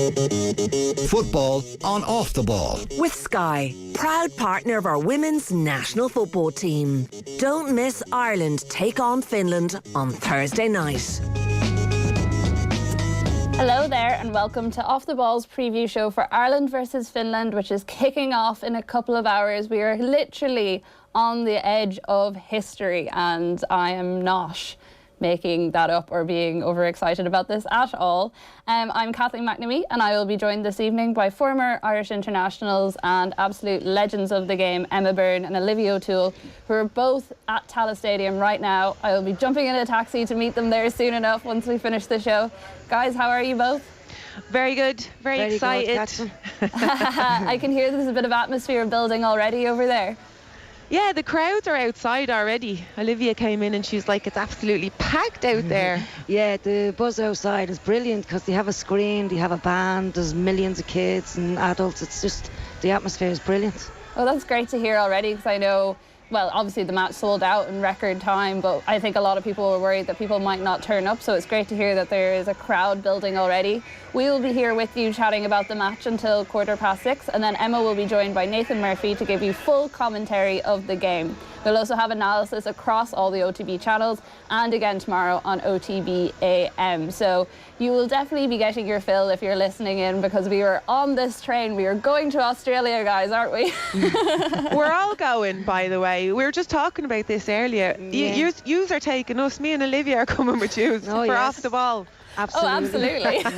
Football on Off the Ball. With Sky, proud partner of our women's national football team. Don't miss Ireland take on Finland on Thursday night. Hello there and welcome to Off the Ball's preview show for Ireland versus Finland, which is kicking off in a couple of hours. We are literally on the edge of history, and I am not making that up or being overexcited about this at all. I'm Kathleen McNamee, and I will be joined this evening by former Irish internationals and absolute legends of the game, Emma Byrne and Olivia O'Toole, who are both at Tallaght Stadium right now. I will be jumping in a taxi to meet them there soon enough once we finish the show. Guys, how are you both? Very good, very excited. Good, I can hear there's a bit of atmosphere building already over there. Yeah, the crowds are outside already. Olivia came in and she was like, it's absolutely packed out there. Yeah, the buzz outside is brilliant because they have a screen, they have a band, there's millions of kids and adults. It's just, the atmosphere is brilliant. Oh, that's great to hear already, because I know, well, obviously the match sold out in record time, but I think a lot of people were worried that people might not turn up, so it's great to hear that there is a crowd building already. We will be here with you chatting about the match until 6:15, and then Emma will be joined by Nathan Murphy to give you full commentary of the game. We'll also have analysis across all the OTB channels and again tomorrow on OTB AM. So you will definitely be getting your fill if you're listening in, because we are on this train. We are going to Australia, guys, aren't we? We're all going, by the way. We were just talking about this earlier. Yeah. Yous are taking us. Me and Olivia are coming with you for Off the Ball. Absolutely. Oh,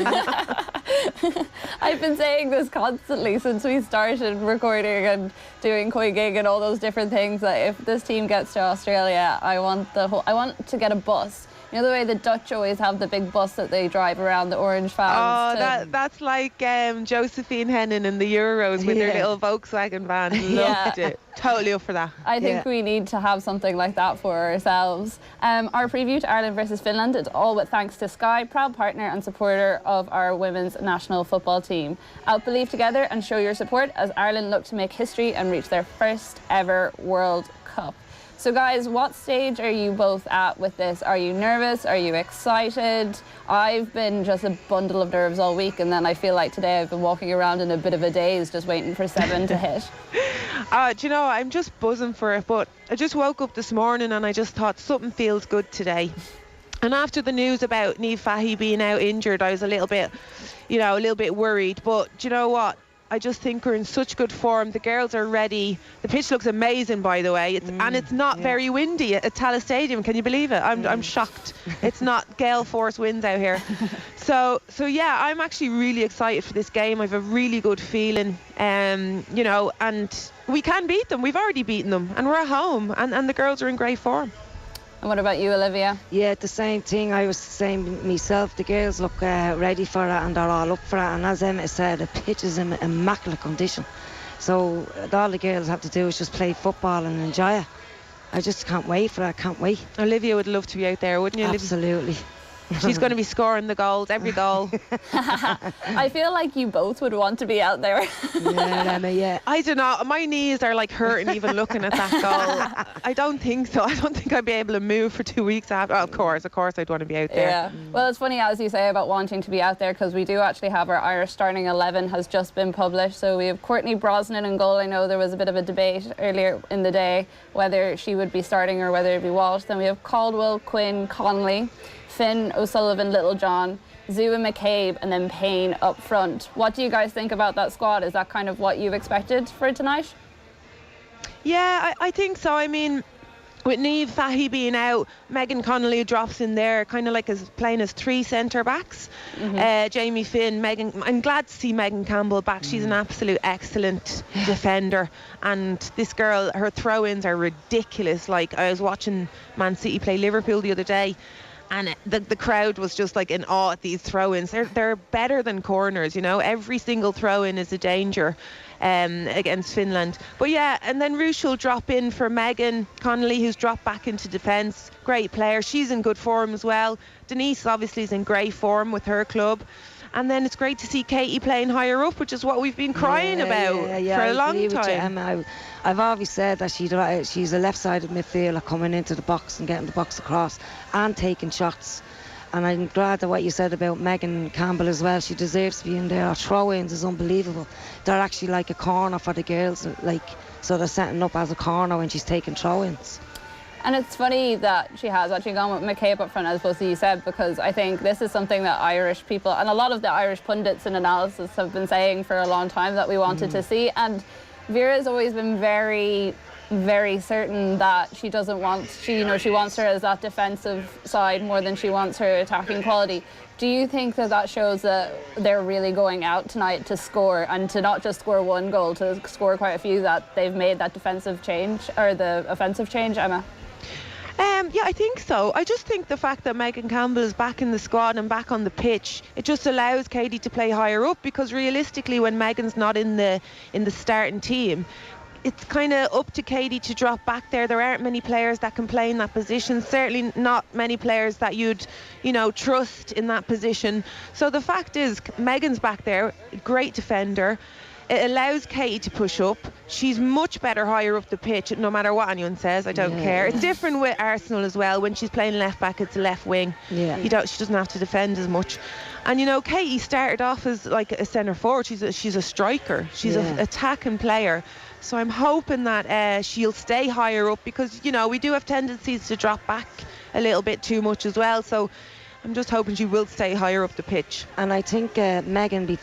absolutely. I've been saying this constantly since we started recording and doing Koi Gig and all those different things, that if this team gets to Australia, I want to get a bus. You know the way the Dutch always have the big bus that they drive around the orange fans? Oh, that's like Josephine Hennon in the Euros with their little Volkswagen van. Loved it. Totally up for that. I think we need to have something like that for ourselves. Our preview to Ireland versus Finland is all with thanks to Sky, proud partner and supporter of our women's national football team. Outbelieve together and show your support as Ireland look to make history and reach their first ever World Cup. So guys, what stage are you both at with this? Are you nervous? Are you excited? I've been just a bundle of nerves all week, and then I feel like today I've been walking around in a bit of a daze just waiting for 7 to hit. Do you know, I'm just buzzing for it, but I just woke up this morning and I just thought something feels good today. And after the news about Niamh Fahey being out injured, I was a little bit worried. But do you know what? I just think we're in such good form. The girls are ready. The pitch looks amazing, by the way. And it's not very windy at Tallaght Stadium. Can you believe it? I'm shocked. It's not gale force winds out here. So yeah, I'm actually really excited for this game. I have a really good feeling, and we can beat them. We've already beaten them, and we're at home, and the girls are in great form. And what about you, Olivia? Yeah, the same thing. I was saying myself, the girls look ready for it and they're all up for it. And as Emma said, the pitch is in immaculate condition. So all the girls have to do is just play football and enjoy it. I just can't wait for it. I can't wait. Olivia would love to be out there, wouldn't you, Olivia? Absolutely. She's going to be scoring the goals, every goal. I feel like you both would want to be out there. Yeah. I don't know. My knees are like hurting even looking at that goal. I don't think so. I don't think I'd be able to move for 2 weeks after. Oh, of course I'd want to be out there. Yeah. Well, it's funny, as you say, about wanting to be out there, because we do actually have our Irish starting 11 has just been published. So we have Courtney Brosnan in goal. I know there was a bit of a debate earlier in the day whether she would be starting or whether it'd be Walsh. Then we have Caldwell, Quinn, Connolly, Finn, O'Sullivan, Littlejohn, Zoo and McCabe, and then Payne up front. What do you guys think about that squad? Is that kind of what you've expected for tonight? Yeah, I think so. I mean, with Niamh Fahey being out, Megan Connolly drops in there, kind of like playing as 3 centre backs. Jamie Finn, Megan. I'm glad to see Megan Campbell back. She's an absolute excellent defender, and this girl, her throw-ins are ridiculous. Like, I was watching Man City play Liverpool the other day, and the crowd was just like in awe at these throw-ins. They're better than corners, you know. Every single throw-in is a danger against Finland. But yeah, and then Rush will drop in for Megan Connolly, who's dropped back into defence. Great player. She's in good form as well. Denise obviously is in great form with her club. And then it's great to see Katie playing higher up, which is what we've been crying about for a long time. I've always said that she's a left-sided midfielder coming into the box and getting the box across and taking shots. And I'm glad that what you said about Megan Campbell as well. She deserves to be in there. Her throw-ins is unbelievable. They're actually like a corner for the girls, like, so they're setting up as a corner when she's taking throw-ins. And it's funny that she has actually gone with McCabe up front, as both of you said, because I think this is something that Irish people and a lot of the Irish pundits and analysis have been saying for a long time that we wanted to see. And Vera's always been very, very certain that she doesn't want, she wants her as that defensive side more than she wants her attacking quality. Do you think that shows that they're really going out tonight to score, and to not just score one goal, to score quite a few, that they've made that defensive change or the offensive change, Emma? Yeah, I think so. I just think the fact that Megan Campbell is back in the squad and back on the pitch, it just allows Katie to play higher up, because realistically when Megan's not in the starting team, it's kind of up to Katie to drop back there. There aren't many players that can play in that position, certainly not many players that you'd trust in that position. So the fact is Megan's back there, great defender. It allows Katie to push up. She's much better higher up the pitch, no matter what anyone says. I don't care. It's different with Arsenal as well. When she's playing left back, it's a left wing. Yeah. She doesn't have to defend as much. And Katie started off as like a centre forward. She's a striker. She's an attacking player. So I'm hoping that she'll stay higher up, because we do have tendencies to drop back a little bit too much as well. So I'm just hoping she will stay higher up the pitch. And I think Megan be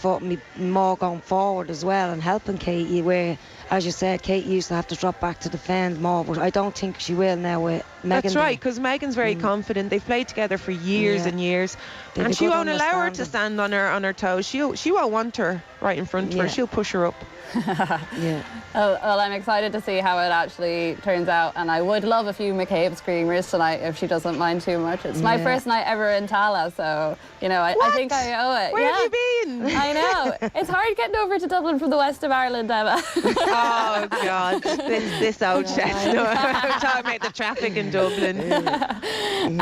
more going forward as well and helping Katie, where, as you said, Katie used to have to drop back to defend more, but I don't think she will now with Megan. That's right, because Megan's very confident. They've played together for years and years, and she won't allow her to stand on her toes. She won't want her right in front of her. She'll push her up. Well, I'm excited to see how it actually turns out, and I would love a few McCabe screamers tonight if she doesn't mind too much. It's my first night ever in Tallaght, so I think I owe it. Where have you been? I know. It's hard getting over to Dublin from the west of Ireland, Emma. Oh God, this old chest. No, I'm talking about the traffic in Dublin.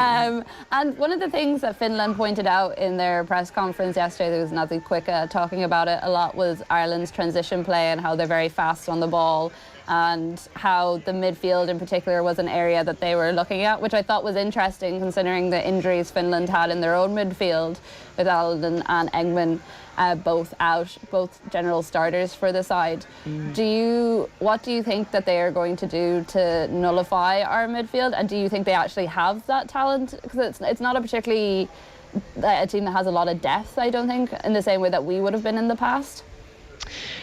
And one of the things that Finland pointed out in their press conference yesterday, there was Nazi Quick talking about it a lot, was Ireland's transition play and how they're very fast on the ball, and how the midfield in particular was an area that they were looking at, which I thought was interesting considering the injuries Finland had in their own midfield, with Alden and Engman both out, both general starters for the side. What do you think that they are going to do to nullify our midfield, and do you think they actually have that talent? Because it's not a particularly a team that has a lot of depth, I don't think, in the same way that we would have been in the past.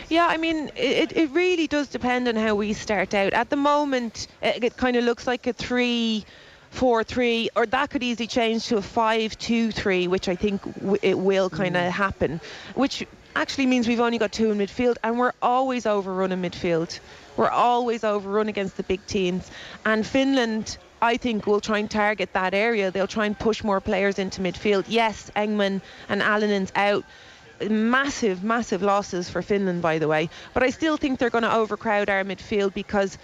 Yeah, I mean, it really does depend on how we start out. At the moment, it kind of looks like a 3-4-3, or that could easily change to a 5-2-3, which I think it will kind of happen, which actually means we've only got two in midfield, and we're always overrun in midfield. We're always overrun against the big teams. And Finland, I think, will try and target that area. They'll try and push more players into midfield. Yes, Engman and Allenen's out. Massive losses for Finland, by the way, but I still think they're going to overcrowd our midfield, because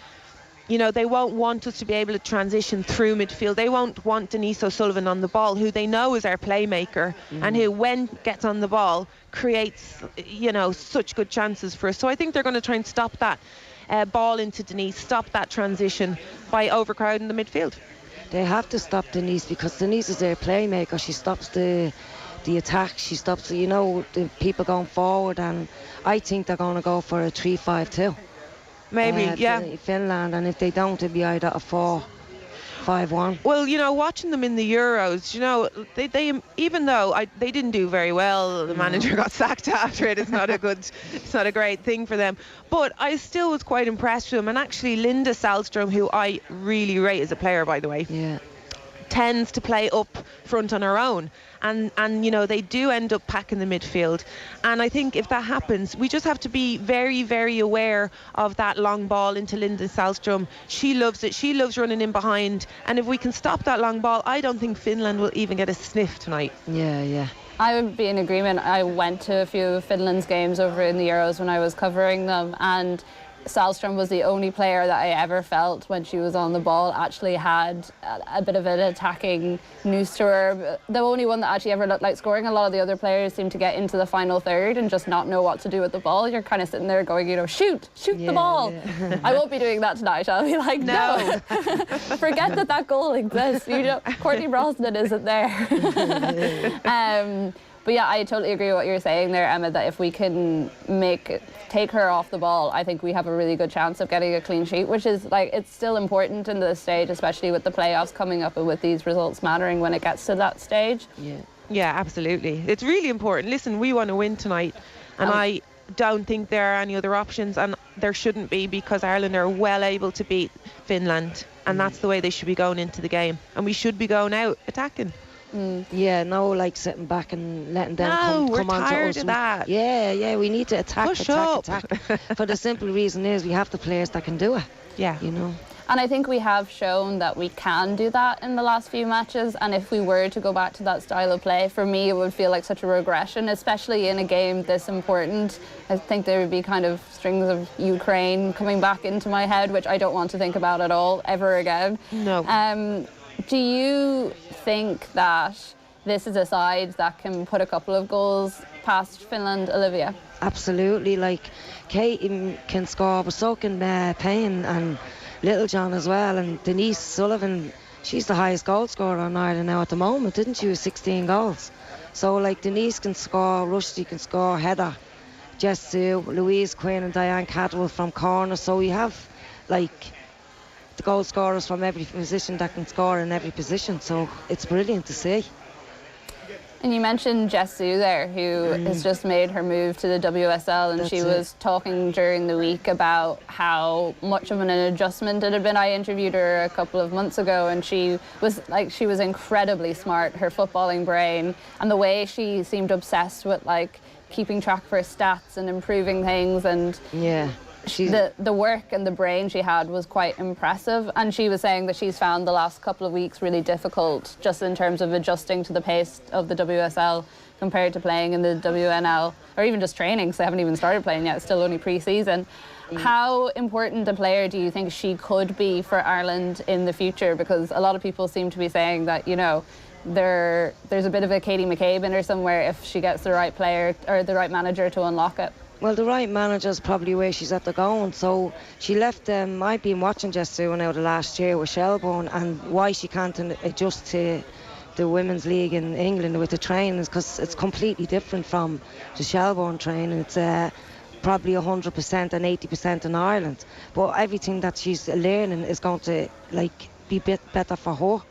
they won't want us to be able to transition through midfield. They won't want Denise O'Sullivan on the ball, who they know is our playmaker, and who, when gets on the ball, creates such good chances for us. So I think they're going to try and stop that ball into Denise, stop that transition by overcrowding the midfield. They have to stop Denise, because Denise is their playmaker. She stops the attack, she stops the people going forward, and I think they're going to go for a 3-5-2. Maybe, Finland, and if they don't, it'll be either a 4-5-1. Well, watching them in the Euros, they even though they didn't do very well, the manager got sacked after it. It's not a great thing for them. But I still was quite impressed with them, and actually Linda Salstrom, who I really rate as a player, by the way, tends to play up front on her own. And they do end up packing the midfield, and I think if that happens, we just have to be very, very aware of that long ball into Linda Salstrom. She loves it. She loves running in behind, and if we can stop that long ball, I don't think Finland will even get a sniff tonight. I would be in agreement. I went to a few of Finland's games over in the Euros when I was covering them, and Sahlström was the only player that I ever felt when she was on the ball actually had a bit of an attacking nous to her. The only one that actually ever looked like scoring. A lot of the other players seem to get into the final third and just not know what to do with the ball. You're kind of sitting there going, shoot the ball. Yeah. I won't be doing that tonight. I'll be like, no. Forget that goal exists. Courtney Brosnan isn't there. But yeah, I totally agree with what you're saying there, Emma, that if we can take her off the ball, I think we have a really good chance of getting a clean sheet, which is it's still important in this stage, especially with the playoffs coming up and with these results mattering when it gets to that stage. Yeah, absolutely. It's really important. Listen, we want to win tonight, and I don't think there are any other options, and there shouldn't be, because Ireland are well able to beat Finland, and that's the way they should be going into the game, and we should be going out attacking. Yeah, no, sitting back and letting them come on to us. We're tired of that. Yeah, we need to attack. Attack. For the simple reason is we have the players that can do it. Yeah. And I think we have shown that we can do that in the last few matches, and if we were to go back to that style of play, for me it would feel like such a regression, especially in a game this important. I think there would be kind of strings of Ukraine coming back into my head, which I don't want to think about at all ever again. No. Do you think that this is a side that can put a couple of goals past Finland, Olivia? Absolutely. Kate can score, but so can Payne and Littlejohn as well. And Denise Sullivan, she's the highest goal scorer in Ireland now at the moment, didn't she? With 16 goals. So Denise can score, Rushdie can score, Heather, Jess Sue, Louise Quinn and Diane Cadwell from corner. So we have the goal scorers from every position that can score in every position, so it's brilliant to see. And you mentioned Jess Sue there, who has just made her move to the WSL, and she was talking during the week about how much of an adjustment it had been. I interviewed her a couple of months ago, and she was incredibly smart, her footballing brain, and the way she seemed obsessed with keeping track of her stats and improving things, and the work and the brain she had was quite impressive. And she was saying that she's found the last couple of weeks really difficult, just in terms of adjusting to the pace of the WSL compared to playing in the WNL, or even just training, because they haven't even started playing yet. It's still only pre-season. How important a player do you think she could be for Ireland in the future? Because a lot of people seem to be saying that there's a bit of a Katie McCabe in her somewhere if she gets the right player or the right manager to unlock it. Well, the right manager's probably where she's at the going. So she left I've been watching Jess Sue now the last year with Shelbourne, and why she can't adjust to the Women's League in England with the training is because it's completely different from the Shelbourne training. It's probably 100% and 80% in Ireland. But everything that she's learning is going to be better for her.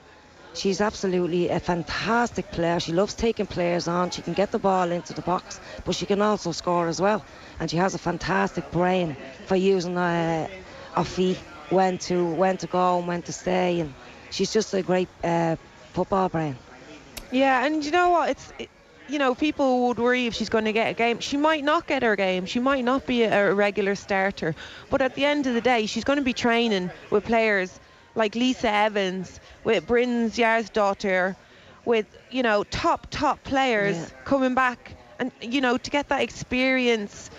She's absolutely a fantastic player. She loves taking players on. She can get the ball into the box, but she can also score as well. And she has a fantastic brain for using her feet, when to go and when to stay. And she's just a great football brain. Yeah, and you know what? People would worry if she's going to get a game. She might not get her game. She might not be a regular starter. But at the end of the day, she's going to be training with players like Lisa Evans, with Bryn's Yarsdottir, with top players coming back, and to get that experience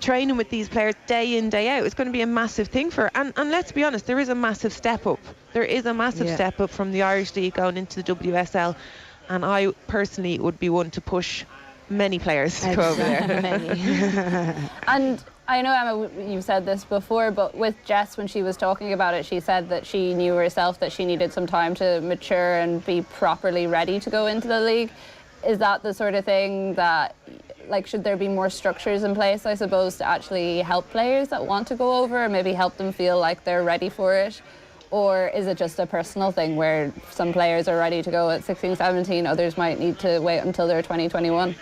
training with these players day in, day out, it's going to be a massive thing for her. And let's be honest, there is a massive step up. There is a massive step up from the Irish League going into the WSL, and I personally would be one to push many players to go over there. And I know, Emma, you've said this before, but with Jess, when she was talking about it, she said that she knew herself that she needed some time to mature and be properly ready to go into the league. Is that the sort of thing that, should there be more structures in place, I suppose, to actually help players that want to go over and maybe help them feel like they're ready for it? Or is it just a personal thing where some players are ready to go at 16, 17, others might need to wait until they're 20, 21?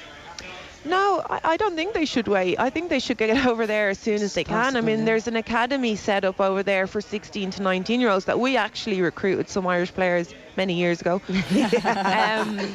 No, I don't think they should wait. I think they should get over there as soon as they can. I mean, there's an academy set up over there for 16 to 19-year-olds that we actually recruited some Irish players many years ago. And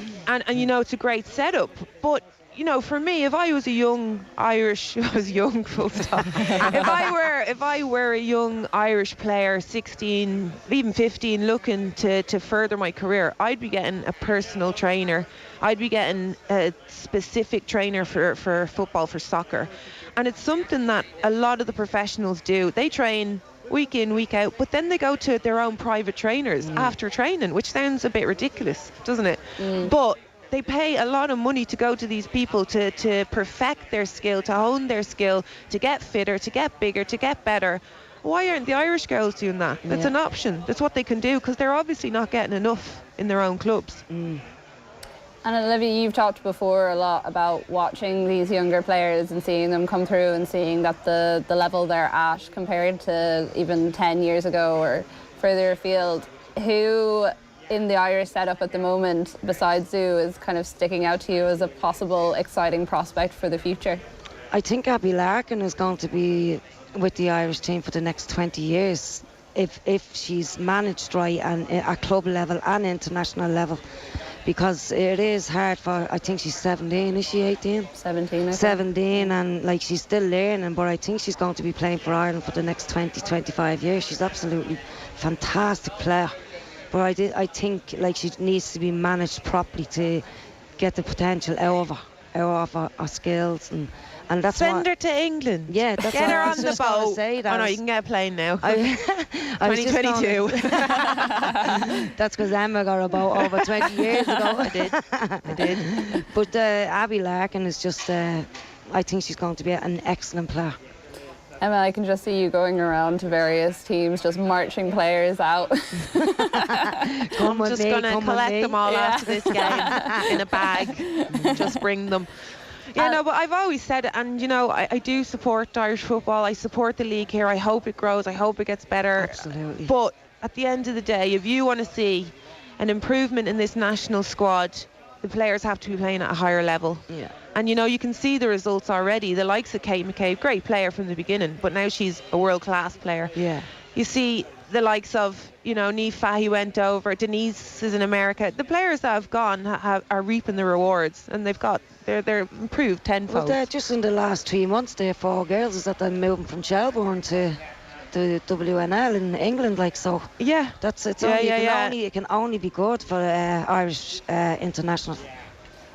it's a great setup. But, you know, for me, if I was a young Irish, I was young, full stop. if I were a young Irish player, 16, even 15, looking to further my career, I'd be getting a personal trainer. I'd be getting a specific trainer for football, for soccer. And it's something that a lot of the professionals do. They train week in, week out, but then they go to their own private trainers after training, which sounds a bit ridiculous, doesn't it? But they pay a lot of money to go to these people to perfect their skill, to hone their skill, to get fitter, to get bigger, to get better. Why aren't the Irish girls doing that? It's an option. That's what they can do, because they're obviously not getting enough in their own clubs. And Olivia, you've talked before a lot about watching these younger players and seeing them come through and seeing that the level they're at compared to even 10 years ago or further afield. Who in the Irish setup at the moment, besides Zoo, is kind of sticking out to you as a possible exciting prospect for the future? I think Abby Larkin is going to be with the Irish team for the next 20 years if she's managed right and at club level and international level, because it is hard for, I think she's 17, is she 18? 17, I think. 17, and like she's still learning, but I think she's going to be playing for Ireland for the next 20, 25 years. She's absolutely fantastic player. But I think like she needs to be managed properly to get the potential out of her skills, and that's Send her to England. Yeah, that's get her I on the boat. Oh no, you can get a plane now. 2022. That's because Emma got a boat over 20 years ago. I did. But Abby Larkin is just, I think she's going to be an excellent player. Emma, I can just see you going around to various teams, just marching players out. I'm just going to collect them all after this game in a bag. Just bring them. Yeah, no, but I've always said it, and you know, I do support Irish football. I support the league here. I hope it grows. I hope it gets better. Absolutely. But at the end of the day, if you want to see an improvement in this national squad, the players have to be playing at a higher level. Yeah. And you know, you can see the results already. The likes of Kate McCabe, great player from the beginning, but now she's a world-class player. Yeah. You see the likes of, you know, Niamh Fahey went over, Denise is in America. The players that have gone are reaping the rewards, and they're improved tenfold. Well, just in the last 3 months, there 4 girls is that they're moving from Shelbourne to the WNL in England, like, so. Yeah. It can only be good for Irish international.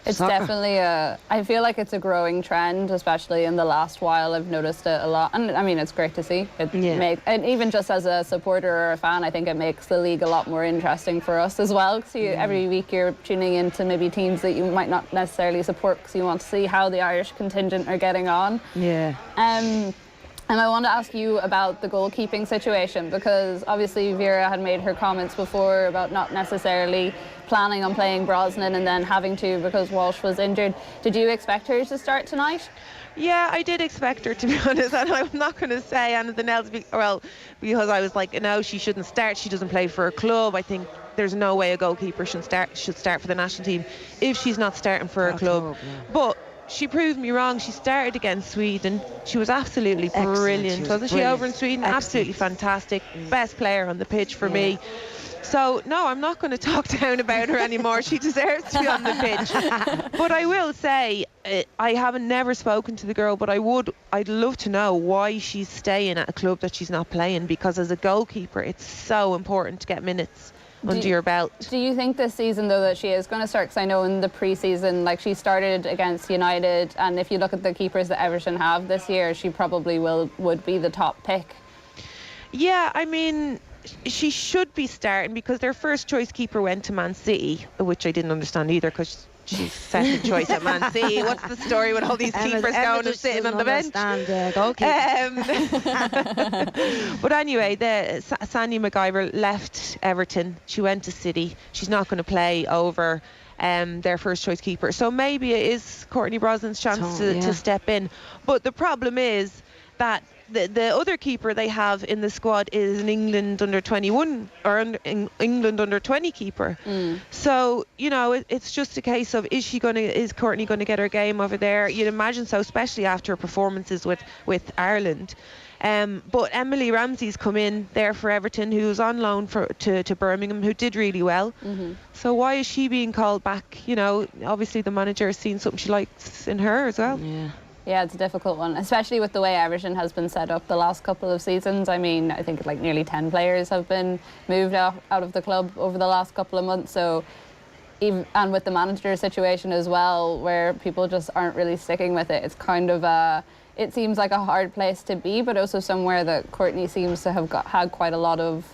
It's soccer. definitely I feel like it's a growing trend, especially in the last while. I've noticed it a lot, and I mean, it's great to see. And even just as a supporter or a fan, I think it makes the league a lot more interesting for us as well. Because every week you're tuning into maybe teams that you might not necessarily support, because you want to see how the Irish contingent are getting on. Yeah. And I want to ask you about the goalkeeping situation, because obviously Vera had made her comments before about not necessarily planning on playing Brosnan and then having to because Walsh was injured. Did you expect her to start tonight? Yeah, I did expect her, to be honest, and I'm not going to say anything else because I was like, no, she shouldn't start. She doesn't play for a club. I think there's no way a goalkeeper should start for the national team if she's not starting for a club. But she proved me wrong. She started against Sweden. She was absolutely brilliant, wasn't she, over in Sweden? Excellent. Absolutely fantastic. Best player on the pitch for me. So, no, I'm not going to talk down about her anymore. She deserves to be on the pitch. But I will say, I haven't never spoken to the girl, but I'd love to know why she's staying at a club that she's not playing, because as a goalkeeper, it's so important to get minutes under your belt. Do you think this season, though, that she is going to start? Because I know in the pre-season, like, she started against United, and if you look at the keepers that Everton have this year, she probably would be the top pick. Yeah, I mean, she should be starting, because their first choice keeper went to Man City, which I didn't understand either, because she's second choice at Man City. What's the story with all these keepers going and sitting on the bench? But anyway, Sandy MacGyver left Everton. She went to City. She's not going to play over their first choice keeper. So maybe it is Courtney Brosnan's chance to step in. But the problem is that the other keeper they have in the squad is an England under 21 or England under 20 keeper. So, you know, it's just a case of is Courtney going to get her game over there? You'd imagine so, especially after her performances with Ireland. But Emily Ramsey's come in there for Everton, who was on loan to Birmingham, who did really well. So why is she being called back? You know, obviously the manager has seen something she likes in her as well. Yeah, it's a difficult one, especially with the way Everton has been set up the last couple of seasons. I mean, I think like nearly 10 players have been moved out of the club over the last couple of months. So, and with the manager situation as well, where people just aren't really sticking with it, it's kind of it seems like a hard place to be, but also somewhere that Courtney seems to have had quite a lot of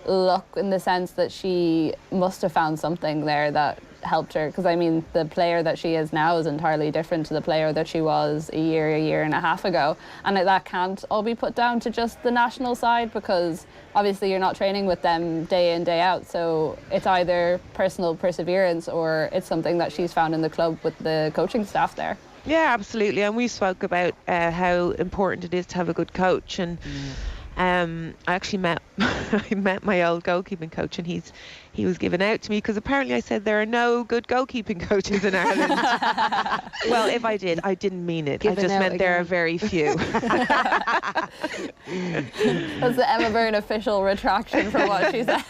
luck, in the sense that she must have found something there that helped her, because I mean the player that she is now is entirely different to the player that she was a year and a half ago, and that can't all be put down to just the national side, because obviously you're not training with them day in, day out, so it's either personal perseverance or it's something that she's found in the club with the coaching staff there. Yeah, absolutely. And we spoke about how important it is to have a good coach, and I actually met my old goalkeeping coach, and he was given out to me because apparently I said there are no good goalkeeping coaches in Ireland. Well, if I did, I didn't mean it. I just meant there are very few. That's the Emma Byrne official retraction from what she said.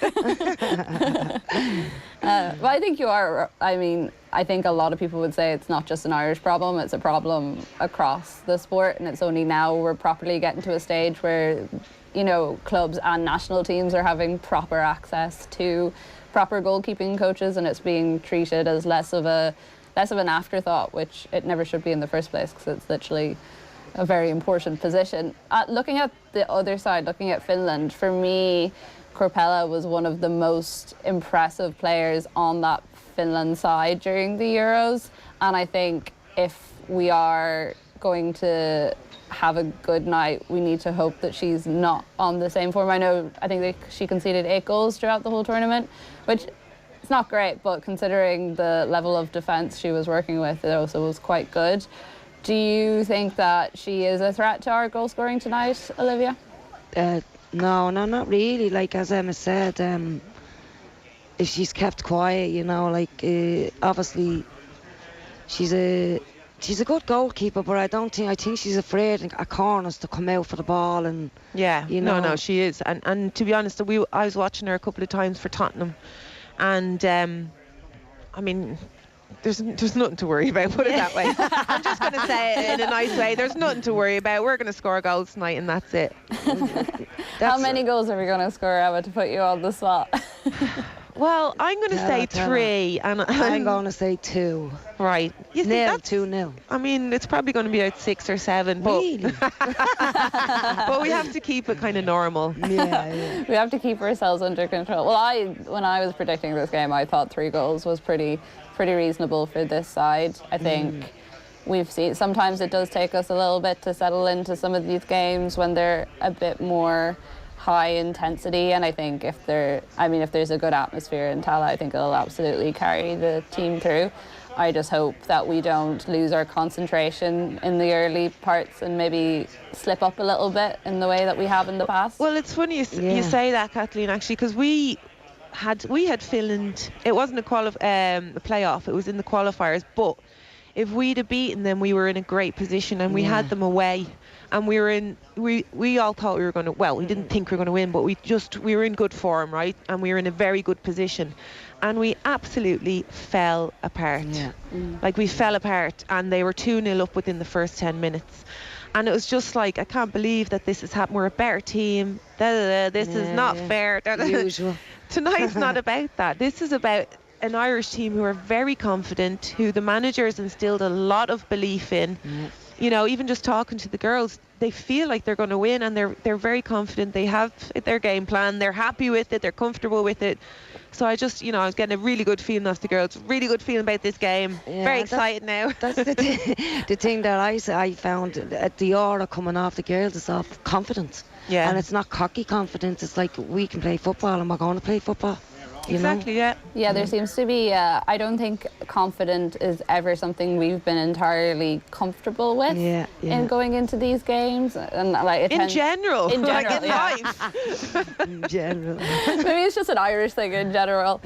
But I think you are. I mean, I think a lot of people would say it's not just an Irish problem, it's a problem across the sport, and it's only now we're properly getting to a stage where, you know, clubs and national teams are having proper access to proper goalkeeping coaches, and it's being treated as less of an afterthought, which it never should be in the first place, because it's literally a very important position. Looking at the other side, looking at Finland, for me, Korpela was one of the most impressive players on that Finland side during the Euros, and I think if we are going to have a good night, we need to hope that she's not on the same form. I think she conceded 8 goals throughout the whole tournament, which it's not great, but considering the level of defence she was working with, it also was quite good. Do you think that she is a threat to our goal scoring tonight, Olivia? No, not really. Like as Emma said, if she's kept quiet, you know, like obviously she's a good goalkeeper, but I think she's afraid at corners to come out for the ball, and you know. No, she is, and to be honest, I was watching her a couple of times for Tottenham, and I mean, there's nothing to worry about, put it that way. I'm just going to say it in a nice way. There's nothing to worry about. We're going to score goals tonight, and that's it. How many goals are we going to score, Emma, to put you on the spot? Well, I'm going to say 3, and I'm going to say 2. Right. You see, 2-0. I mean, it's probably going to be about 6 or 7. But Really? but we have to keep it kind of normal. Yeah. We have to keep ourselves under control. Well, when I was predicting this game, I thought 3 goals was pretty reasonable for this side. I think we've seen sometimes it does take us a little bit to settle into some of these games when they're a bit more high intensity, and I think if there's a good atmosphere in Tallaght, I think it'll absolutely carry the team through. I just hope that we don't lose our concentration in the early parts and maybe slip up a little bit in the way that we have in the past. Well, it's funny you say that, Kathleen, actually, because we had Finland. It wasn't a playoff, it was in the qualifiers, but if we'd have beaten them, we were in a great position, and we had them away, and we all thought we were going to, well, we didn't think we were going to win, but we were in good form, right? And we were in a very good position, and we absolutely fell apart. Like, we fell apart, and they were 2-0 up within the first 10 minutes. And it was just like, I can't believe that this has happened. We're a better team. This is not fair. Usual. Tonight's not about that. This is about an Irish team who are very confident, who the managers instilled a lot of belief in. You know, even just talking to the girls, they feel like they're going to win, and they're very confident. They have their game plan. They're happy with it. They're comfortable with it. So I just, I was getting a really good feeling off the girls. Really good feeling about this game. Very excited now. That's the thing that I found at the aura coming off the girls is of confidence. Yeah. And it's not cocky confidence. It's like, we can play football and we're going to play football. exactly, yeah. Yeah, there seems to be, I don't think confident is ever something we've been entirely comfortable with in going into these games. And like in general, like in yeah. life. In general. Maybe it's just an Irish thing in general.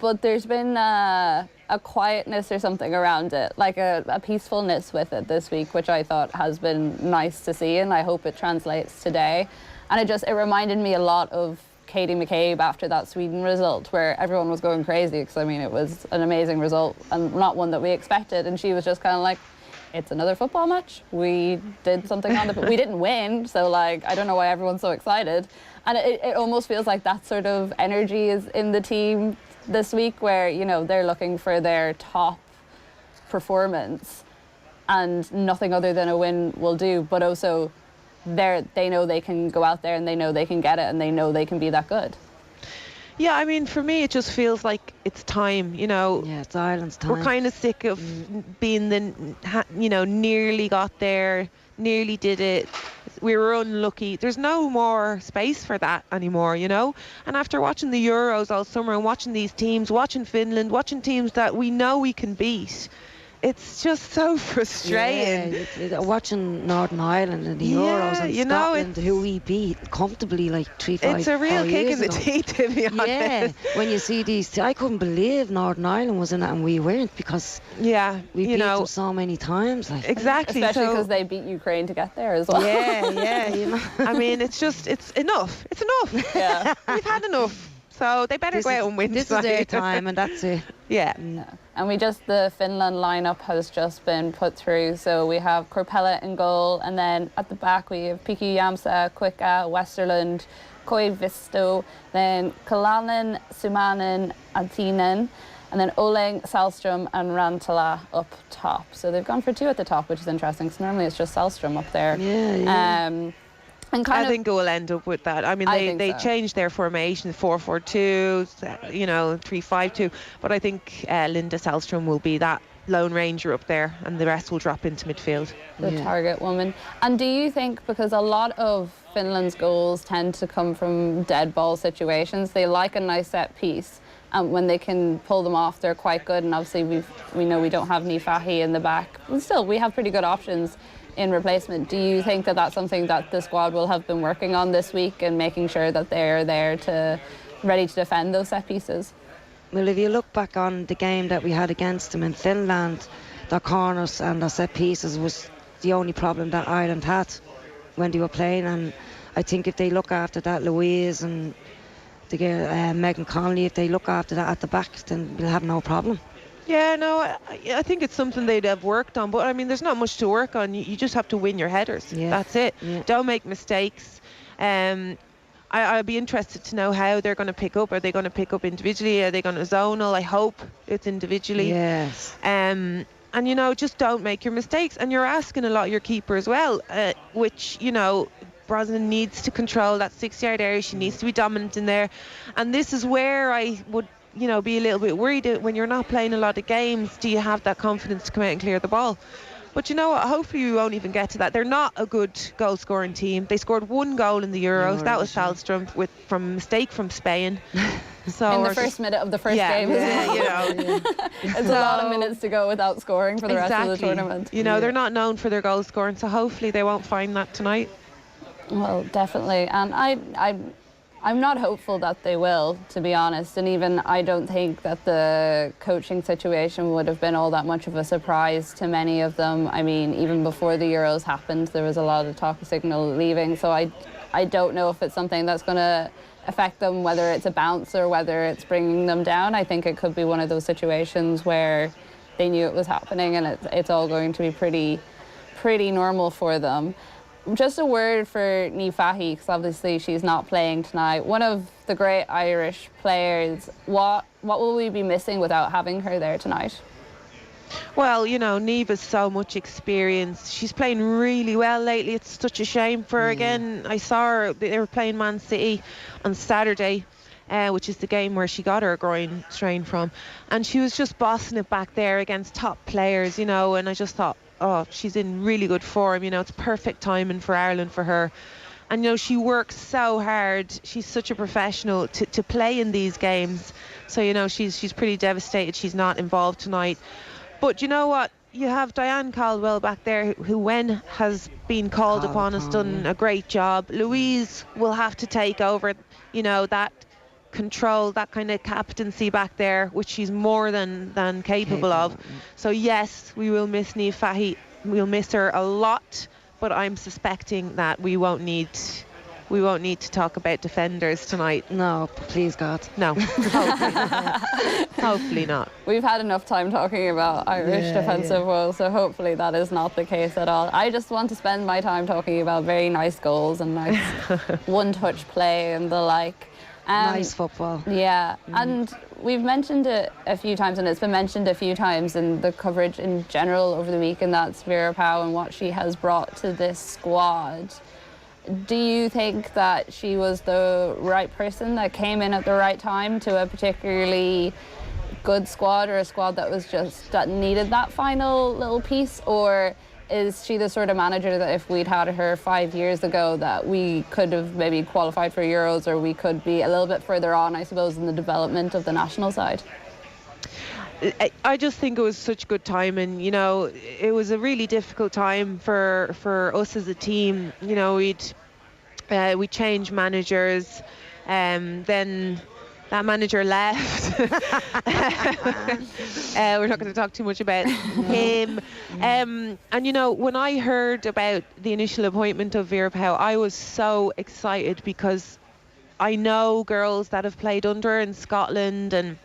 But there's been a quietness or something around it, like a peacefulness with it this week, which I thought has been nice to see, and I hope it translates today. And it reminded me a lot of Katie McCabe after that Sweden result, where everyone was going crazy because, I mean, it was an amazing result and not one that we expected. And she was just kind of like, it's another football match. We did something on we didn't win, so like, I don't know why everyone's so excited. And it almost feels like that sort of energy is in the team this week, where, you know, they're looking for their top performance and nothing other than a win will do, but also they know they can go out there and they know they can get it and they know they can be that good. Yeah, I mean, for me, it just feels like it's time, you know. Yeah, it's Ireland's time. We're kind of sick of being nearly got there, nearly did it. We were unlucky. There's no more space for that anymore, you know. And after watching the Euros all summer and watching these teams, watching Finland, watching teams that we know we can beat, it's just so frustrating. Yeah, watching Northern Ireland and the Euros and Scotland, who we beat comfortably like 3-5 It's a real kick in the teeth, to be honest. Yeah, when you see these, I couldn't believe Northern Ireland was in it and we weren't, because we beat them so many times. Like. Exactly. Especially because they beat Ukraine to get there as well. Yeah, you know. I mean, it's enough. It's enough. Yeah. We've had enough. So they better go out and win. This is their time, and that's it. Yeah. And the Finland lineup has just been put through. So we have Korpela in goal, and then at the back we have Piki Jämsä, Kuikka, Westerlund, Koivisto, then Kalanen, Sumanen, Antinen, and then Oleng, Salstrom and Rantala up top. So they've gone for two at the top, which is interesting, because normally it's just Salstrom up there. Yeah. I think we'll end up with that. I mean, they changed their formation, 4-4-2, 3-5-2. But I think Linda Salstrom will be that lone ranger up there, and the rest will drop into midfield. The target woman. And do you think, because a lot of Finland's goals tend to come from dead ball situations, they like a nice set piece, and when they can pull them off, they're quite good. And obviously we know we don't have Nifahi in the back, but still we have pretty good options in replacement. Do you think that that's something that the squad will have been working on this week and making sure that they're there ready to defend those set pieces? Well, if you look back on the game that we had against them in Finland, their corners and their set pieces was the only problem that Ireland had when they were playing. And I think if they look after that, Louise and the girl, Megan Connolly, if they look after that at the back, then we'll have no problem. Yeah, no, I think it's something they'd have worked on, but I mean, there's not much to work on. You just have to win your headers. Yeah. That's it. Yeah. Don't make mistakes. I'd be interested to know how they're going to pick up. Are they going to pick up individually? Are they going to zonal? I hope it's individually. Yes. And just don't make your mistakes. And you're asking a lot of your keeper as well, which Brosnan needs to control that 6-yard area. She needs to be dominant in there. And this is where I would be a little bit worried when you're not playing a lot of games. Do you have that confidence to come out and clear the ball? But hopefully we won't even get to that. They're not a good goal scoring team. They scored one goal in the Euros. That was Salstrom from a mistake from Spain. So in the first minute of the first game. It's a lot of minutes to go without scoring for the rest of the tournament. They're not known for their goal scoring, so hopefully they won't find that tonight. Well, definitely. And I'm not hopeful that they will, to be honest, and even I don't think that the coaching situation would have been all that much of a surprise to many of them. I mean, even before the Euros happened, there was a lot of talk of Signal leaving, so I don't know if it's something that's going to affect them, whether it's a bounce or whether it's bringing them down. I think it could be one of those situations where they knew it was happening and it's all going to be pretty normal for them. Just a word for Nifahi, because obviously she's not playing tonight. One of the great Irish players. What will we be missing without having her there tonight? Well, Neva's so much experience. She's playing really well lately. It's such a shame for her. Again, I saw her, they were playing Man City on Saturday, which is the game where she got her groin strain from. And she was just bossing it back there against top players, and I just thought, she's in really good form. It's perfect timing for Ireland for her. And you know, she works so hard. She's such a professional to play in these games. So you know, she's pretty devastated she's not involved tonight. But you know what? You have Diane Caldwell back there who when has been called upon, has done a great job. Louise will have to take over, you know, that control, that kind of captaincy back there, which she's more than capable of. So yes, we will miss Niamh Fahey. We'll miss her a lot, but I'm suspecting that we won't need to talk about defenders tonight. No, please God. No, hopefully not. Hopefully not. We've had enough time talking about Irish defensive woes, so hopefully that is not the case at all. I just want to spend my time talking about very nice goals and nice one-touch play and the like. Nice football. Yeah, and we've mentioned it a few times, and it's been mentioned a few times in the coverage in general over the week, and that's Vera Pauw and what she has brought to this squad. Do you think that she was the right person that came in at the right time to a particularly good squad, or a squad that needed that final little piece, or is she the sort of manager that if we'd had her 5 years ago that we could have maybe qualified for Euros, or we could be a little bit further on, I suppose, in the development of the national side? I just think it was such good time, and you know, it was a really difficult time for us as a team. You know, we changed managers, then that manager left. We're not going to talk too much about him. And you know, when I heard about the initial appointment of Vera Pauw, I was so excited because I know girls that have played under her in Scotland and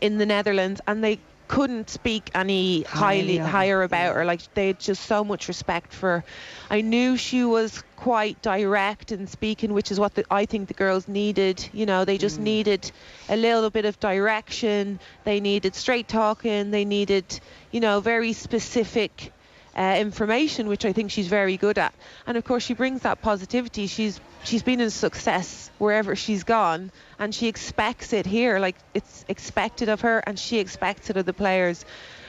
in the Netherlands, and they couldn't speak any higher about her. Like, they had just so much respect for her. I knew she was quite direct in speaking, which is what I think the girls needed. You know, they just needed a little bit of direction. They needed straight talking. They needed, you know, very specific information, which I think she's very good at. And of course, she brings that positivity. She's been a success wherever she's gone, and she expects it here. Like, it's expected of her, and she expects it of the players.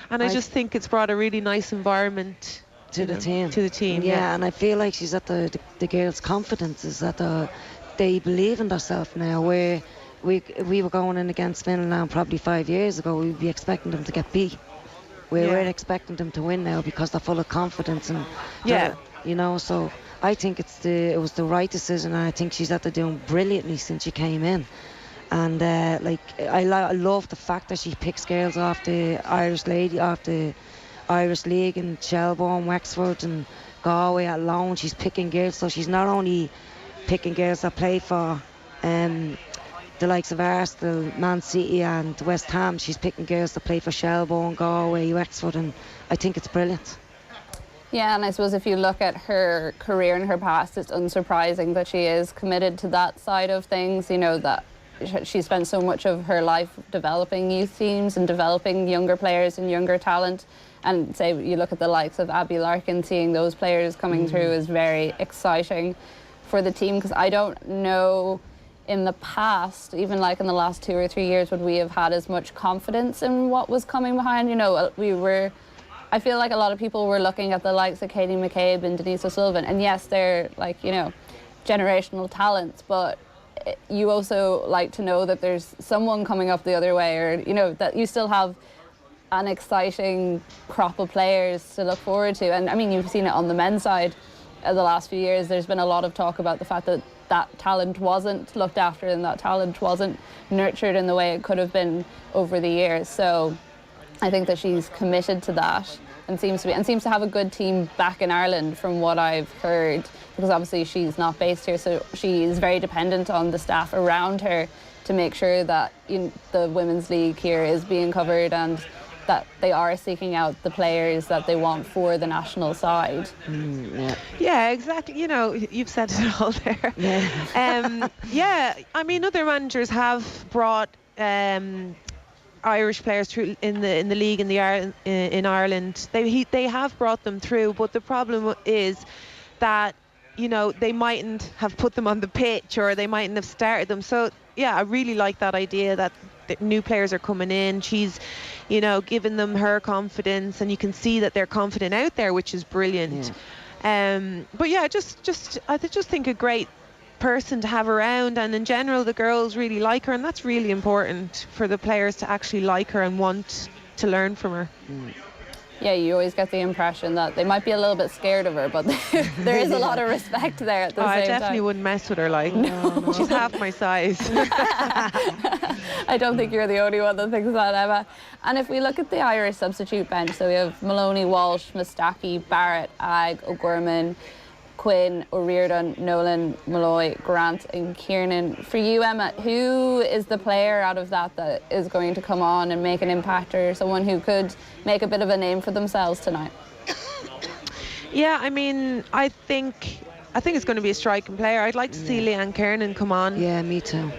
And I just think it's brought a really nice environment to the team. Yeah, and I feel like she's at the girls' confidence is that they believe in themselves now. Where we were going in against Finland now probably 5 years ago, we'd be expecting them to get beat. We're expecting them to win now because they're full of confidence and you know. So I think it was the right decision, and I think she's after doing brilliantly since she came in. And I love the fact that she picks girls off the Irish League in Shelbourne, Wexford and Galway at loan. She's picking girls, so she's not only picking girls that play for the likes of Arsenal, Man City and West Ham. She's picking girls that play for Shelbourne, Galway, Wexford, and I think it's brilliant. Yeah, and I suppose if you look at her career and her past, it's unsurprising that she is committed to that side of things. You know, that she spent so much of her life developing youth teams and developing younger players and younger talent. And say you look at the likes of Abby Larkin, seeing those players coming through is very exciting for the team, because I don't know in the past, even like in the last 2 or 3 years, would we have had as much confidence in what was coming behind. You know, I feel like a lot of people were looking at the likes of Katie McCabe and Denise O'Sullivan, and yes, they're like, you know, generational talents, but you also like to know that there's someone coming up the other way, or you know, that you still have an exciting crop of players to look forward to. And I mean, you've seen it on the men's side the last few years. There's been a lot of talk about the fact that talent wasn't looked after and that talent wasn't nurtured in the way it could have been over the years. So I think that she's committed to that and seems to have a good team back in Ireland from what I've heard, because obviously she's not based here, so she is very dependent on the staff around her to make sure that the women's league here is being covered and that they are seeking out the players that they want for the national side. Yeah, exactly. You know, you've said it all there. Yeah. I mean, other managers have brought Irish players through in the league in Ireland. They have brought them through, but the problem is that, you know, they mightn't have put them on the pitch, or they mightn't have started them. So yeah, I really like that idea that the new players are coming in. She's, you know, giving them her confidence, and you can see that they're confident out there, which is brilliant. But yeah, I just think a great person to have around, and in general the girls really like her, and that's really important for the players to actually like her and want to learn from her. Yeah, you always get the impression that they might be a little bit scared of her, but there is a lot of respect there at the same time. I definitely wouldn't mess with her, like. No. She's half my size. I don't think you're the only one that thinks that, Emma. And if we look at the Irish substitute bench, so we have Maloney, Walsh, Mustaki, Barrett, Agg, O'Gorman, Quinn, O'Riordan, Nolan, Malloy, Grant and Kiernan. For you, Emma, who is the player out of that is going to come on and make an impact, or someone who could make a bit of a name for themselves tonight? Yeah, I mean, I think it's going to be a striking player. I'd like to see Leanne Kiernan come on. Yeah, me too.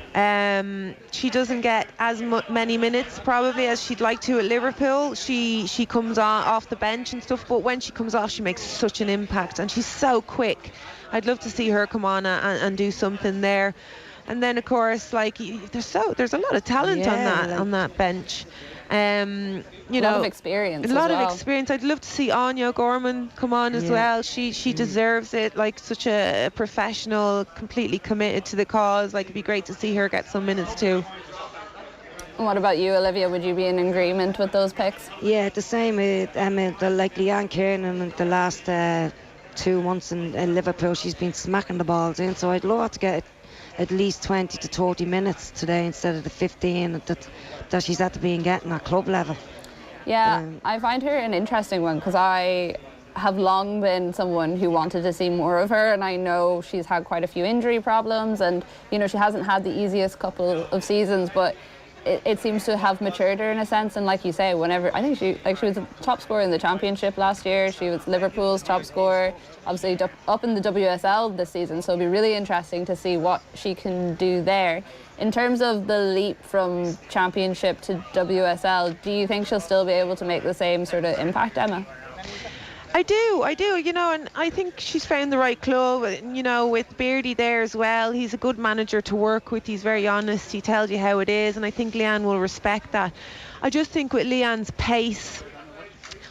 She doesn't get as many minutes probably as she'd like to at Liverpool. She comes off the bench and stuff, but when she comes off, she makes such an impact, and she's so quick. I'd love to see her come on and do something there. And then of course, like, there's a lot of talent on that bench. You know, a lot of experience. A lot of experience. I'd love to see Anya Gorman come on as well. She deserves it. Like, such a professional, completely committed to the cause. Like, it'd be great to see her get some minutes too. And what about you, Olivia? Would you be in agreement with those picks? Yeah, the same. Like Leanne Kiernan in the last 2 months in Liverpool, she's been smacking the balls in. So I'd love her to get at least 20 to 30 minutes today instead of the 15 that she's had to be getting at club level. Yeah, I find her an interesting one because I have long been someone who wanted to see more of her, and I know she's had quite a few injury problems, and you know, she hasn't had the easiest couple of seasons, but it seems to have matured her in a sense. And like you say, whenever, I think she was a top scorer in the championship last year. She was Liverpool's top scorer, obviously up in the WSL this season, so it'll be really interesting to see what she can do there. In terms of the leap from championship to WSL, do you think she'll still be able to make the same sort of impact, Emma? I do, you know, and I think she's found the right club, you know, with Beardy there as well. He's a good manager to work with. He's very honest. He tells you how it is, and I think Leanne will respect that. I just think with Leanne's pace,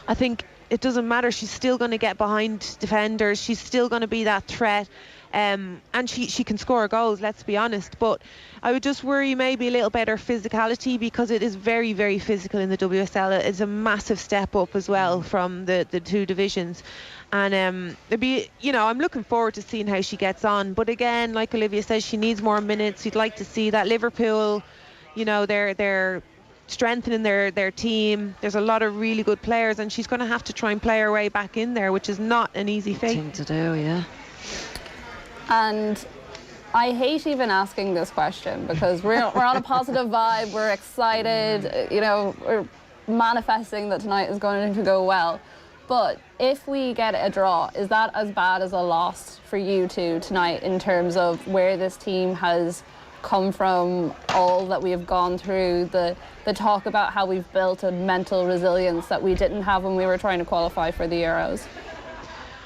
I think it doesn't matter. She's still going to get behind defenders. She's still going to be that threat. And she can score goals, let's be honest, but I would just worry maybe a little better physicality, because it is very, very physical in the WSL. It's a massive step up as well from the two divisions, and it'd be, you know, I'm looking forward to seeing how she gets on. But again, like Olivia says, she needs more minutes. You'd like to see that. Liverpool, you know, they're strengthening their team. There's a lot of really good players, and she's going to have to try and play her way back in there, which is not an easy thing to do. Yeah. And I hate even asking this question because we're on a positive vibe, we're excited, you know, we're manifesting that tonight is going to go well. But if we get a draw, is that as bad as a loss for you two tonight in terms of where this team has come from, all that we have gone through, the talk about how we've built a mental resilience that we didn't have when we were trying to qualify for the Euros?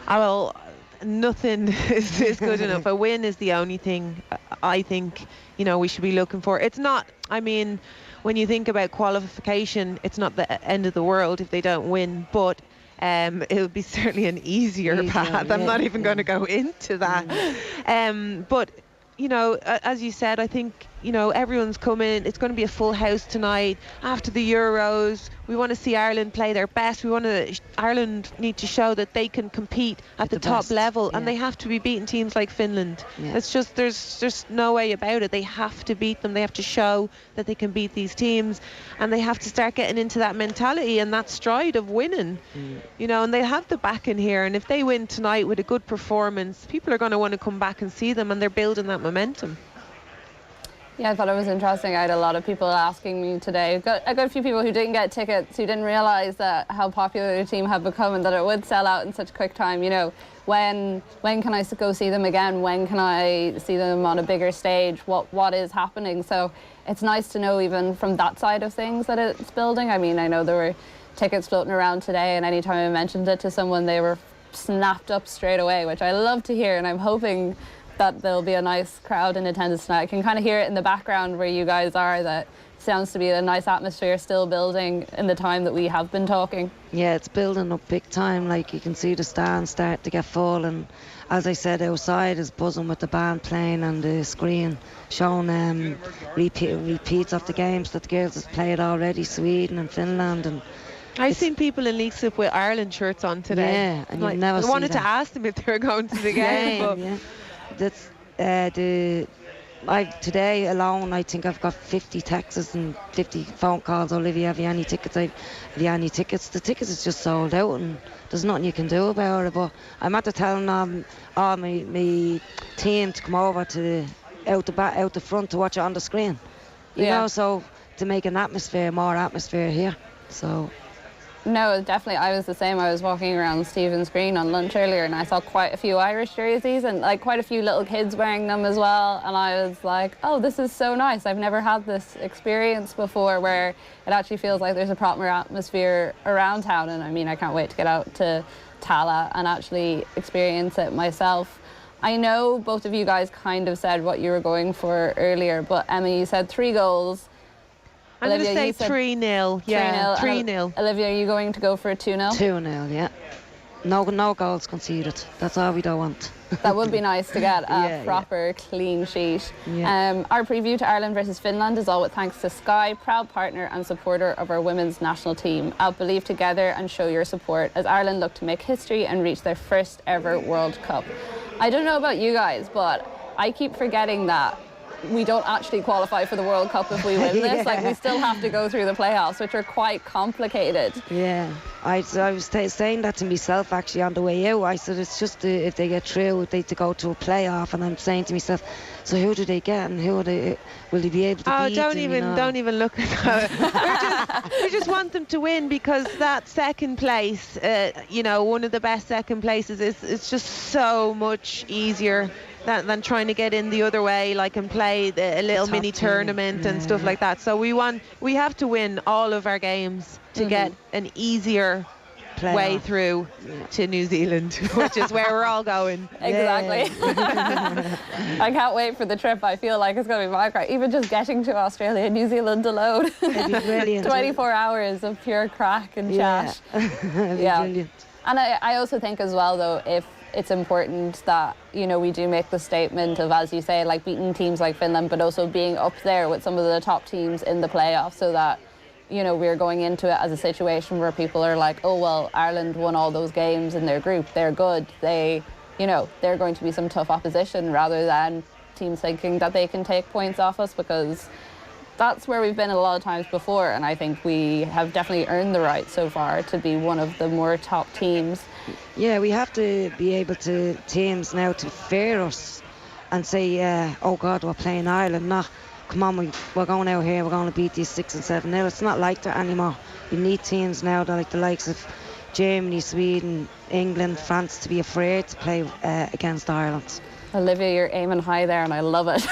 Well, nothing is good enough. A win is the only thing I think, you know, we should be looking for. It's not, I mean, when you think about qualification, it's not the end of the world if they don't win, but it'll be certainly an easier path. I'm not even going to go into that. But, you know, as you said, I think, you know, everyone's coming. It's going to be a full house tonight after the Euros. We want to see Ireland play their best. Ireland need to show that they can compete at the top level, and they have to be beating teams like Finland. It's just, there's just no way about it. They have to beat them. They have to show that they can beat these teams, and they have to start getting into that mentality and that stride of winning. You know, and they have the back in here, and if they win tonight with a good performance, people are going to want to come back and see them, and they're building that momentum. Yeah, I thought it was interesting. I had a lot of people asking me today. I got a few people who didn't get tickets, who didn't realise that how popular the team had become and that it would sell out in such a quick time. You know, when can I go see them again? When can I see them on a bigger stage? What is happening? So it's nice to know even from that side of things that it's building. I mean, I know there were tickets floating around today, and anytime I mentioned it to someone, they were snapped up straight away, which I love to hear, and I'm hoping that there'll be a nice crowd in attendance tonight. I can kind of hear it in the background where you guys are, that sounds to be a nice atmosphere still building in the time that we have been talking. Yeah, it's building up big time. Like, you can see the stands start to get full, and as I said, outside is buzzing with the band playing and the screen showing repeats of the games that the girls have played already, Sweden and Finland. And I've seen people in League Cup with Ireland shirts on today. Yeah, and you never see I wanted that. to ask them if they were going to the game. But Yeah. That's today alone, I think I've got 50 texts and 50 phone calls. Olivia, have you any tickets? Have you any tickets? The tickets is just sold out, and there's nothing you can do about it. But I'm after telling all my team to come over to out the front to watch it on the screen. You know, so to make an atmosphere, more atmosphere here. So. No, definitely. I was the same. I was walking around Stephen's Green on lunch earlier, and I saw quite a few Irish jerseys and like quite a few little kids wearing them as well. And I was like, oh, this is so nice. I've never had this experience before where it actually feels like there's a proper atmosphere around town. And I mean, I can't wait to get out to Tallaght and actually experience it myself. I know both of you guys kind of said what you were going for earlier, but Emma, you said 3 goals. I'm going to Olivia, say 3-0. Yeah, 3-0. Olivia, are you going to go for a 2-0? 2-0, yeah. No goals conceded. That's all we don't want. That would be nice to get a proper clean sheet. Yeah. Our preview to Ireland versus Finland is all with thanks to Sky, proud partner and supporter of our women's national team. I'll believe together and show your support as Ireland look to make history and reach their first ever World Cup. I don't know about you guys, but I keep forgetting that we don't actually qualify for the World Cup if we win this. Like, we still have to go through the playoffs, which are quite complicated. Yeah, I was saying that to myself actually on the way out. I said it's just if they get through, they to go to a playoff, and I'm saying to myself, so who do they get and will they be able to beat? Don't even look at that. we just want them to win, because that second place, one of the best second places, it's just so much easier than trying to get in the other way, like, and play a little mini tournament and stuff like that. So we have to win all of our games to get an easier way through to New Zealand, which is where we're all going. Exactly. I can't wait for the trip. I feel like it's going to be my cry. Even just getting to Australia and New Zealand alone. It'd be brilliant. 24 hours of pure crack and chat. Brilliant. And I also think as well, though, if it's important that, we do make the statement of, as you say, like, beating teams like Finland, but also being up there with some of the top teams in the playoffs, so that, we're going into it as a situation where people are like, oh, well, Ireland won all those games in their group. They're good. They're going to be some tough opposition, rather than teams thinking that they can take points off us, because that's where we've been a lot of times before, and I think we have definitely earned the right so far to be one of the more top teams. Yeah, we have to be able to teams now to fear us and say, oh God, we're playing Ireland. No, come on, we're going out here, we're going to beat these 6 and 7-0. It's not like that anymore. We need teams now that, like the likes of Germany, Sweden, England, France, to be afraid to play against Ireland. Olivia, you're aiming high there, and I love it.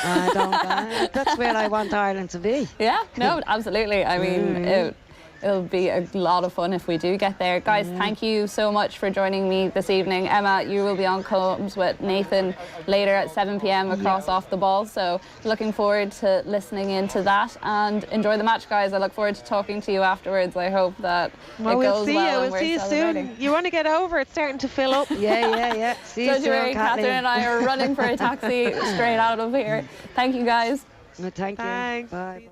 That's where I want Ireland to be. Yeah, no, absolutely. I mean, it'll be a lot of fun if we do get there. Guys, thank you so much for joining me this evening. Emma, you will be on comms with Nathan later at 7 p.m. across Off the Ball, so looking forward to listening into that, and enjoy the match, guys. I look forward to talking to you afterwards. I hope that it goes well. We'll see you soon. You want to get over, it's starting to fill up. Yeah. See you soon, Kathleen. Catherine and I are running for a taxi straight out of here. Thank you, guys. Thank you. Thanks. Bye.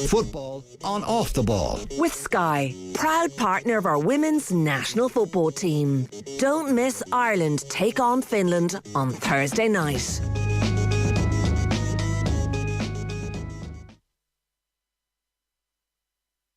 Football on Off the Ball. With Sky, proud partner of our women's national football team. Don't miss Ireland take on Finland on Thursday night.